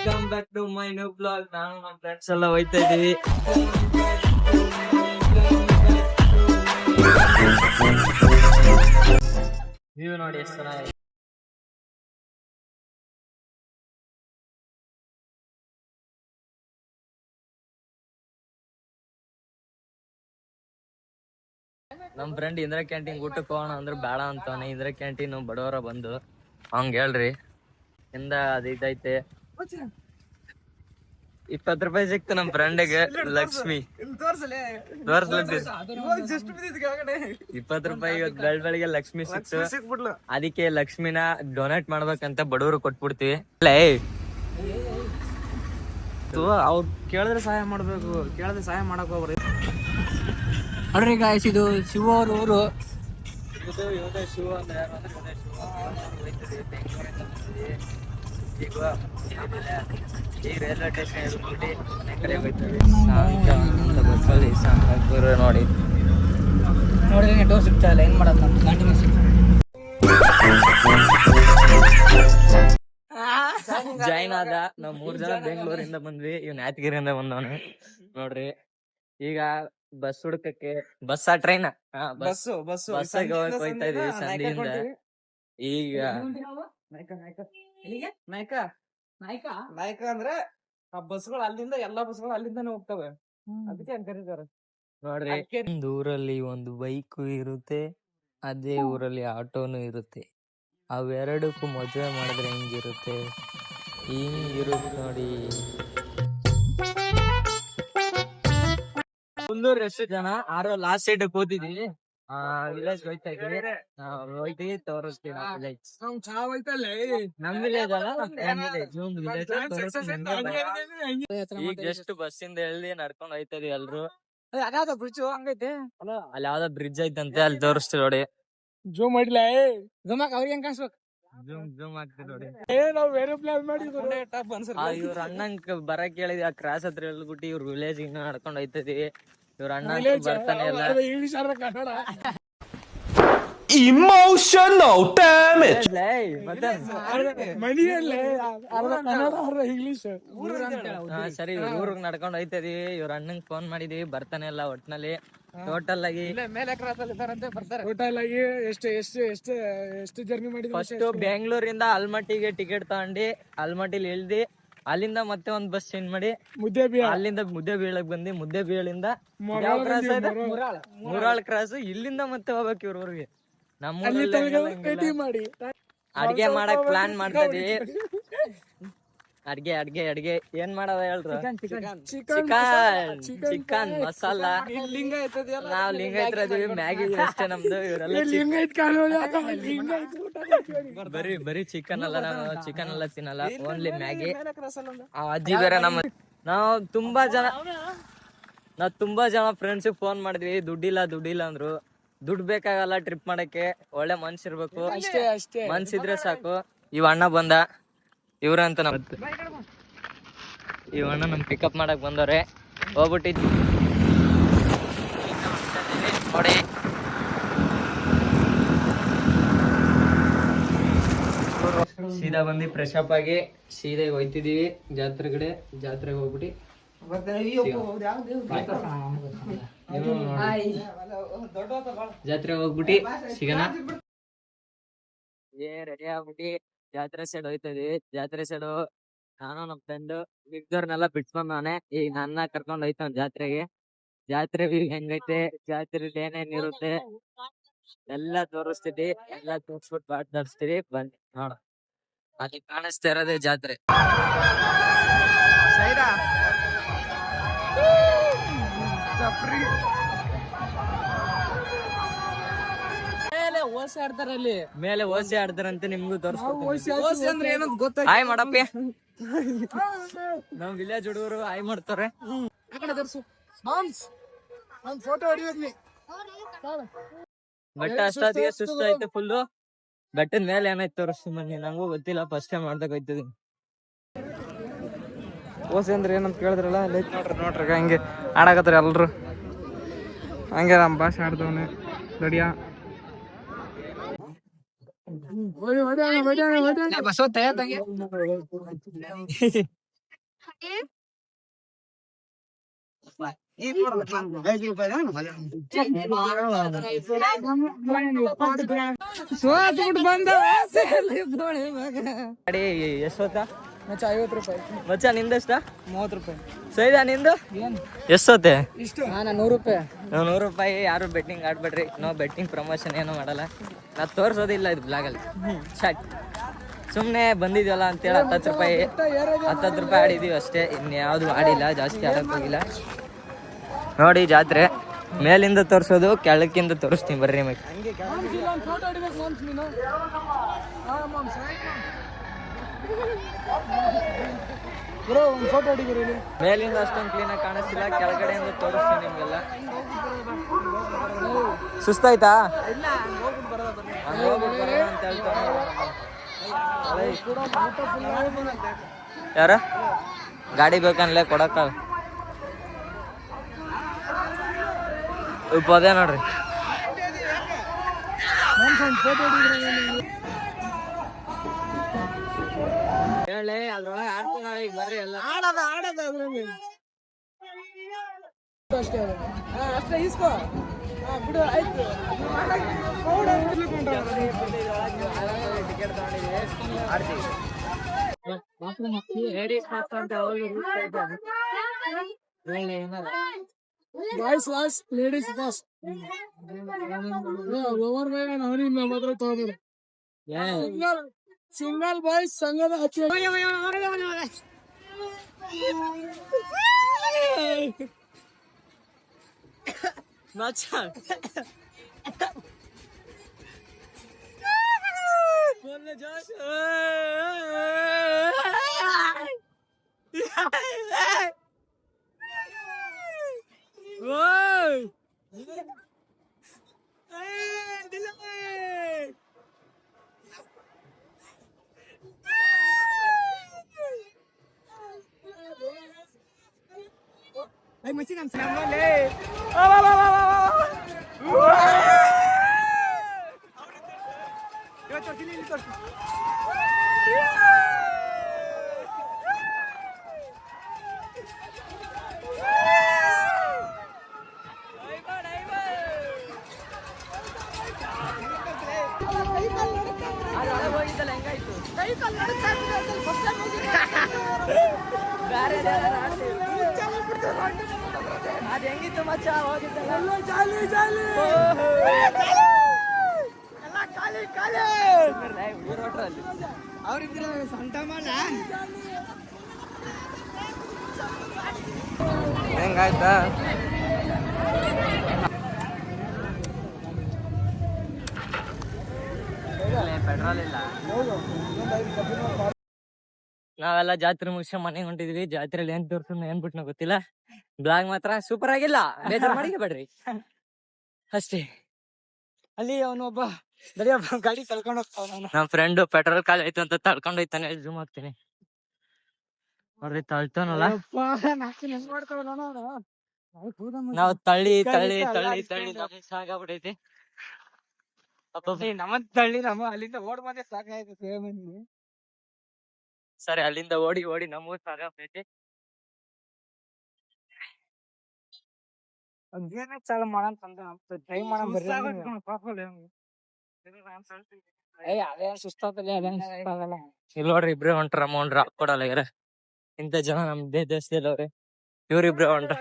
Welcome back to my new blog. ನಾನು ನಮ್ಮ friends ಎಲ್ಲ ಹೋಯ್ತಾ ಇದೀವಿ. ನೀವು ನೋಡಿ ಎಷ್ಟು ಚೆನ್ನಾಗಿ ನಮ್ ಫ್ರೆಂಡ್ ಇಂದಿರಾ ಕ್ಯಾಂಟೀನ್ ಊಟಕ್ಕೆ ಹೋಗೋಣ ಅಂದ್ರೆ ಬೇಡ ಅಂತಾನೆ. ಇಂದಿರಾ ಕ್ಯಾಂಟೀನ್ ಬಡವರ ಬಂದು ಹಂಗ ಹೇಳ್ರಿ ಇಂದ ಅದ್ ಇದೈತೆ 20 ರೂಪಾಯಿ ಸಿಕ್ತು ನಮ್ ಫ್ರೆಂಡ್ಗೆ. ಲಕ್ಷ್ಮಿ 20 ರೂಪಾಯಿ ಇವತ್ತು ಬೆಳಗ್ಗೆ ಲಕ್ಷ್ಮಿ ಸಿಕ್ತು. ಅದಕ್ಕೆ ಲಕ್ಷ್ಮಿನ ಡೊನೇಟ್ ಮಾಡ್ಬೇಕಂತ ಬಡವರು ಕೊಟ್ಬಿಡ್ತೀವಿ. ಅವ್ರು ಕೇಳಿದ್ರೆ ಸಹಾಯ ಮಾಡ್ಬೇಕು, ಕೇಳಿದ್ರೆ ಸಹಾಯ ಮಾಡಕ್ ಹೋಗ್ರಿ. ನೋಡ್ರಿ ಗಾಯ್ಸ್, ಇದು ಶಿವ ಅವ್ರ ಊರು. ಇದು ಇವನೇ ಶಿವ ಅಂದ್ರೆ ಯಾರು ಅಂದ್ರೆ ಇವನೇ ಶಿವ. ಈಗ ರೈಲ್ವೆ ಸ್ಟೇಷನ್ ಇರ್ಬಿಟ್ಟು ಮನೆ ಕಡೆ ಹೋಗ್ತೀವಿ. ಶಾಂತ ಬಸ್ಸಲ್ಲಿ ಸಾಂಗ್ಪುರ ನೋಡಿ ನೋಡಿದ್ರೆ ನೆಟ್ವರ್ಕ್ ಸಿಗ್ತಾ ಇಲ್ಲ. ಏನ್ ಮಾಡೋದು ನಮ್ಮ ಕಂಟಿನ್ಯೂಸ್ ಜಾಯಿನ್ ಆದ. ನಾವ್ 3 ಜನ ಬೆಂಗಳೂರಿಂದ ಬಂದ್ವಿ. ಇವ್ ಯಾದಗಿರಿಯಿಂದ ಬಂದವನು ನೋಡ್ರಿ. ಈಗ ಬಸ್ ಹುಡುಕಕ್ಕೆ ಟ್ರೈನ್ ಬಸ್ಸಾಗ ಹೋಯ್ತಾ ಇದೀವಿ ಸಂಧಿಯಿಂದ. ಈಗ ನಾಯಕ ಅಂದ್ರೆ ಆ ಬಸ್ಗಳು ಅಲ್ಲಿಂದ ಎಲ್ಲಾ ಬಸ್ಗಳು ಅಲ್ಲಿಂದಾನೆ ಹೋಗ್ತವೆ, ಅದಕ್ಕೆ ಹಂಗ ಕರೀತಾರೆ ನೋಡ್ರಿ. ಒಂದ್ ಊರಲ್ಲಿ ಒಂದು ಬೈಕ್ ಇರುತ್ತೆ, ಅದೇ ಊರಲ್ಲಿ ಆಟೋನು ಇರುತ್ತೆ. ಅವೆರಡಕ್ಕೂ ಮದುವೆ ಮಾಡಿದ್ರೆ ಹಿಂಗಿರುತ್ತೆ ನೋಡಿ. ಫುಲ್ಲು ಎಷ್ಟು ಜನ ಆರೋ ಲಾಸ್ಟ್ ಸೈಡ್ ಕೂತಿದೀವಿ. ವಿಲೇಜ್ ಹೋಯ್ತಾ ಇದೀವಿ. ಹೋಯ್ತೀವಿ ತೋರಿಸ್ತೀವಿ ವಿಲೇಜ್. ನಮ್ ವಿಲೇಜ್ ಅಲ್ಲ, ಈಗ ಜಸ್ಟ್ ಬಸ್ಸಿಂದ ಎಳ್ದಿ ನಡ್ಕೊಂಡ್ ಹೋಯ್ತಾ ಇದೀವಿ ಎಲ್ರು. ಅದ್ಯಾವ್ದೋ ಬ್ರಿಡ್ಜ್ ಹಂಗೈತೆ, ಅಲ್ಲಿ ಯಾವ್ದೋ ಬ್ರಿಡ್ಜ್ ಐತಂತೆ, ಅಲ್ಲಿ ತೋರಿಸ್ತೀವಿ ನೋಡಿ. ಜೂಮ್ ಮಾಡಿಲ್ಲ ಅವ್ರಿಗೆ ಹೆಂಗ್ ಕಾಣಿಸ್ಬೇಕು. ಜೂಮ್ ಆಗ್ತದೆ ನೋಡಿ. ನಾವು ಬೇರೆ ಪ್ಲಾನ್ ಮಾಡಿ ಇವ್ರ ಅಣ್ಣಂಗ್ ಬರಕ್ ಹೇಳಿದ್ವಿ. ಆ ಕ್ರಾಸ್ ಹತ್ರ ಹೇಳ್ಬಿಟ್ಟು ಇವ್ರ ವಿಲೇಜ್ ಇನ್ನ ನಡ್ಕೊಂಡ್ ಹೋಯ್ತಿದೀವಿ. ಇವ್ರ ಅಣ್ಣ ಬರ್ತಾನೆ ಇಲ್ಲ. English Kannada Emotional damage. English ಸರಿ, ಊರಿಗೆ ನಡ್ಕೊಂಡ್ ಹೋಯ್ತಾ ಇದೀವಿ. ಇವ್ರ ಅಣ್ಣಂಗ್ ಫೋನ್ ಮಾಡಿದೀವಿ, ಬರ್ತಾನೆ ಇಲ್ಲ ಒಟ್ನಲ್ಲಿ. ಟೋಟಲ್ ಆಗಿ ಮೇಲೆ ಕ್ರಾಸ್ ಅಲ್ಲಿ ಇದಾರಂತೆ, ಬರ್ತಾರೆ. ಟೋಟಲ್ ಆಗಿ ಎಷ್ಟು ಜರ್ನಿ ಮಾಡಿದ್ವಿ. ಫಸ್ಟ್ ಬೆಂಗಳೂರಿಂದ ಆಲ್ಮಟ್ಟಿಗೆ ಟಿಕೆಟ್ ತಗೊಂಡು ಆಲ್ಮಟ್ಟಿಲಿ ಇಳ್ದಿ, ಅಲ್ಲಿಂದ ಮತ್ತೆ ಒಂದ್ ಬಸ್ ಚೇಂಜ್ ಮಾಡಿ ಅಲ್ಲಿಂದ ಮುದ್ದೇಬೀಳಕ್ ಬಂದಿ. ಮುದ್ದೇಬೀಳಿಂದ ಮುರಾಳ್ ಕ್ರಾಸ್, ಇಲ್ಲಿಂದ ಮತ್ತೆ ಹೋಗ್ಬೇಕು ಇವ್ರ ಊರಿಗೆ. ನಮ್ಮ ಅಡ್ಗೆ ಮಾಡಕ್ ಪ್ಲಾನ್ ಮಾಡ್ತಾ ಇದೀವಿ. ಅಡ್ಗೆ ಏನ್ ಮಾಡವ ಹೇಳ್ರು? ಚಿಕನ್ ಮಸಾಲ. ನಾವ್ ಲಿಂಗಾಯತ್ರ ಇದೀವಿ, ಮ್ಯಾಗಿ ಅಷ್ಟೇ ನಮ್ದು. ಇವರೆಲ್ಲ ಬರೀ ಚಿಕನ್ ಅಲ್ಲ, ನಾವು ಚಿಕನ್ ಎಲ್ಲ ತಿನ್ನಲ್ಲ, ಓನ್ಲಿ ಮ್ಯಾಗಿ. ಅಜ್ಜಿ ಬೇರೆ ನಮ್ಮ ನಾವ್ ತುಂಬಾ ಜನ ಫ್ರೆಂಡ್ಸ್ ಫೋನ್ ಮಾಡಿದ್ವಿ. ದುಡ್ಡಿಲ್ಲ ಅಂದ್ರು. ದುಡ್ಡು ಬೇಕಾಗಲ್ಲ ಟ್ರಿಪ್ ಮಾಡಕ್ಕೆ, ಒಳ್ಳೆ ಮನ್ಸಿರ್ಬೇಕು. ಮನ್ಸಿದ್ರೆ ಸಾಕು. ಇವ್ ಅಣ್ಣ ಬಂದ, ಇವ್ರಂತ ಇವ್ ಅಣ್ಣ ನಮ್ ಪಿಕಪ್ ಮಾಡಕ್ ಬಂದವ್ರೆ. ಹೋಗ್ಬಿಟ್ಟಿದ್ವಿ ನೋಡಿ. ಸೀದಾ ಬಂದು ಫ್ರೆಶ್ ಅಪ್ ಆಗಿ ಸೀದಾ ಹೋಯ್ತಿದೀವಿ ಜಾತ್ರೆಗೆ ಹೋಗ್ಬಿಟ್ಟು ಜಾತ್ರೆ ಹೋಗ್ಬಿಟ್ಟು ಸಿಗೋಣ. ರೆಡಿ ಆಗ್ಬಿಟ್ಟು ಜಾತ್ರೆ ಸೈಡ್ ಹೋಯ್ತಾ ಇದೀವಿ. ಜಾತ್ರೆ ಸೈಡ್ ನಾನು ನಮ್ ಫ್ರೆಂಡ್ ಮಿಗ್ದವ್ರನ್ನೆಲ್ಲ ಬಿಟ್ಕೊಂಡವನೆ. ಈಗ ನನ್ನ ಕರ್ಕೊಂಡ್ ಹೋಯ್ತಾವ ಜಾತ್ರೆ ಹೆಂಗೈತೆ, ಜಾತ್ರೆಲಿ ಏನೇನ್ ಇರುತ್ತೆ ಎಲ್ಲಾ ತೋರಿಸ್ತೀವಿ. ಎಲ್ಲಾ ತೋರ್ಸ್ಬಿಟ್ಟು ಮಾತಾಡಿಸ್ತೀವಿ. ಬನ್ನಿ ನೋಡ. ಅಲ್ಲಿ ಕಾಣಿಸ್ತಾ ಇರೋದೇ ಜಾತ್ರೆ. ಮೇಲೆ ಓಸಿ ಆಡ್ತಾರಂತೆ, ನಿಮ್ಗೂ ತೋರಿಸ್ತೀನಿ. ಹಾಯ್ ಮಾಡಪ್ಪಿ, ನಮ್ ವಿಲೇಜ್ ಹುಡುಗರು ಹಾಯ್ ಮಾಡ್ತಾರೆ. ಬೆಟ್ಟ ಅಷ್ಟೊತ್ತಿಗೆ ಸುಸ್ತು ಐತೆ ಫುಲ್ಲು. ಬೆಟ್ಟದ ಮೇಲೆ ಏನಾಯ್ತು ತೋರಿಸ್ತೀನಿ ಬನ್ನಿ. ನಂಗೂ ಗೊತ್ತಿಲ್ಲ, ಫಸ್ಟ್ ಟೈಮ್ ಮಾಡ್ದಾಗ ಹೋಯ್ತಿದೀನಿ. ಓಸಿ ಅಂದ್ರೆ ಏನಂತ ಕೇಳಿದ್ರಲ್ಲ, ಲೈಕ್ ನೋಡ್ರಿ ಹಂಗೆ ಆಡಾಕತ್ತಾರೆ ಎಲ್ರು. ಹಂಗೆ ನಮ್ಮ ಭಾಷೆ ಆಡ್ದವನೆ ರೆಡಿಯಾ. ಸೋತ್ಬಿಟ್ಟು ಬಂದ ಗಾಡಿ ಎಷ್ಟೊತ್ತಾ ಮಚ್ಚ 50 ರೂಪಾಯಿ ಮಚ್ಚ ನಿಂದೆಷ್ಟ 30 ರೂಪಾಯಿ ಸೈದಾ ನಿಂದು ಏನ್ ಎಷ್ಟೊತ್ತೆ ಇಷ್ಟು 100 ರೂಪಾಯಿ 100 ರೂಪಾಯಿ. ಯಾರು ಬೆಟ್ಟಿಂಗ್ ಆಡ್ಬೇಡ್ರಿ, ನಾವು ಬೆಟ್ಟಿಂಗ್ ಪ್ರಮೋಷನ್ ಏನೂ ಮಾಡಲ್ಲ, ನಾವು ತೋರ್ಸೋದಿಲ್ಲ ಇದು ಬ್ಲಾಗಲ್ಲಿ. ಶಾಟ್ ಸುಮ್ಮನೆ ಬಂದಿದ್ವಲ್ಲ ಅಂತೇಳಿ 10 ರೂಪಾಯಿ 10 ರೂಪಾಯಿ ಆಡಿದೀವಿ ಅಷ್ಟೇ, ಇನ್ಯಾವುದು ಆಡಿಲ್ಲ, ಜಾಸ್ತಿ ಆಡಕ್ ಹೋಗಿಲ್ಲ. ನೋಡಿ ಜಾತ್ರೆ ಮೇಲಿಂದ ತೋರ್ಸೋದು, ಕೆಳಕ್ಕಿಂದ ತೋರಿಸ್ತೀನಿ ಬರ್ರಿ ಮೈ. ಫೋಟೋ ಹೊಡಿಬೇಕು ಮಾಮ್ಸ್ ನೀನು. ಮಾಮ್ಸ್ ಬ್ರೋ ಒಂದು ಫೋಟೋ ಹೊಡಿತೀರಿ ಮೇಲಿಂದ ಅಷ್ಟೊಂದು ಕ್ಲೀನಾಗಿ ಕಾಣಿಸ್ತಿಲ್ಲ, ಕೆಳಗಡೆಯಿಂದ ತೋರಿಸ್ತೀನಿ ನಿಮ್ಗೆಲ್ಲ. ಸುಸ್ತಾಯ್ತಾ ಹೋಗ್ಬಿಟ್ಟು ಬರೋಣ ಅಂತ ಹೇಳ್ತಾರೆ. ಯಾರ ಗಾಡಿ ಬೇಕನ್ಲೇ ಕೊಡಕ್ಕ ಅದೇ ನೋಡ್ರಿ. ಫೋಟೋ ಹೊಡಿದ್ರಿ ಹೇಳಿ ಅದ್ರೊಳಗೆ ಆಡ್ತೀನಿ ಈಗ ಬರ್ರಿ ಎಲ್ಲ. ಆಡದ ಅದ್ರಲ್ಲಿ ಅಷ್ಟೇ ಅದು. ಅಷ್ಟೇ ಇಸ್ಕೋ ಬಿಡು ಆಯ್ತು. ಟಿಕೆಟ್ ತಗೊಂಡಿದ್ದೀವಿ, ಆಡ್ತೀವಿ. Boys last ladies first. Over by ಅವನಿಗೆ ನಮ್ಮ ಹತ್ರ ತಗೊಂಡ್ರು. ಸಿಂಗಲ್ ಬಾಯ್ಸ್ ಸಂಘದ ಹಚ್ಚಿ ಅದ್ ಹೆಂಗಿತ್ತು ಮಚ್ಚ ಹೋಗಿದ್ದಲ್ಲ ಅವ್ರಿದ್ರೆ ಸಂತ ಮಾಡ ಹೆಂಗಾಯ್ತಾ? ಪೆಟ್ರೋಲ್ ಇಲ್ಲ. ನಾವೆಲ್ಲ ಜಾತ್ರೆ ಮುಗಿಸಿ ಮನೆಗೆ ಹೊಂಟಿದ್ವಿ. ಜಾತ್ರೆಯಲ್ಲಿ ಏನ್ ತೋರ್ಸು ಏನ್ ಬಿಟ್ನೋ ಗೊತ್ತಿಲ್ಲ. ಬ್ಲಾಗ್ ಮಾತ್ರ ಸೂಪರ್ ಆಗಿಲ್ಲ, ಬೇಜಾರ್ ಮಾಡಿಕೆ ಬೇಡ್ರಿ ಅಷ್ಟೇ. ಅಲ್ಲಿ ಅವನೊಬ್ಬ ದಡಿಯಪ್ಪ ಗಾಡಿ ಕಳ್ಕೊಂಡು ಹೋಗ್ತಾವ. ನಮ್ ಫ್ರೆಂಡ್ ಪೆಟ್ರೋಲ್ ಖಾಲಿ ಆಯ್ತು ಅಂತ ತಳ್ಕೊಂಡ್ ಹೋಯ್ತಾನೆ. ಜೂಮ್ ಆಗ್ತೀನಿ ನೋಡ್ರಿ, ತಳ್ತಾನಲ್ಲ. ನಾವ್ ತಳ್ಳಿ ತಳ್ಳಿ ತಳ್ಳಿ ತಳ್ಳಿ ನಮ್ಗೆ ಸಾಕಾಗ್ಬಿಟ್ಟೈತಿ. ನಮ್ಮನ್ ತಳ್ಳಿ ನಮ್ಮ ಅಲ್ಲಿಂದ ಓಡ್ ಬಂದೆ ಸಾಕಾಯ್ತು. ಸರಿ, ಅಲ್ಲಿಂದ ಓಡಿ ಓಡಿ ನಮಗೂ ಸಾಕಾಗ್ತೈತಿ. ಚಾಲು ಮಾಡಂತ ಟ್ರೈ ಮಾಡಂಗ್ ಅದೇನ್ ಸುಸ್ತಾಗಲ್ಲ, ಅದೇನ್ ಸುಸ್ತಾಗಲ್ಲ. ಇಲ್ಲಿ ನೋಡ್ರಿ, ಇಬ್ರೇ ಹೊಂಟ್ರ. ಅಮೌಂಟ್ ರಾಕ್ ಕೊಡಲ್ಲ ಯಾರ. ಇಂಥ ಜನ ನಮ್ ದೇಶದಲ್ಲಿ ಅವ್ರೆ. ಇವ್ರಿಬ್ರೇ ಹೊಂಟ್ರ.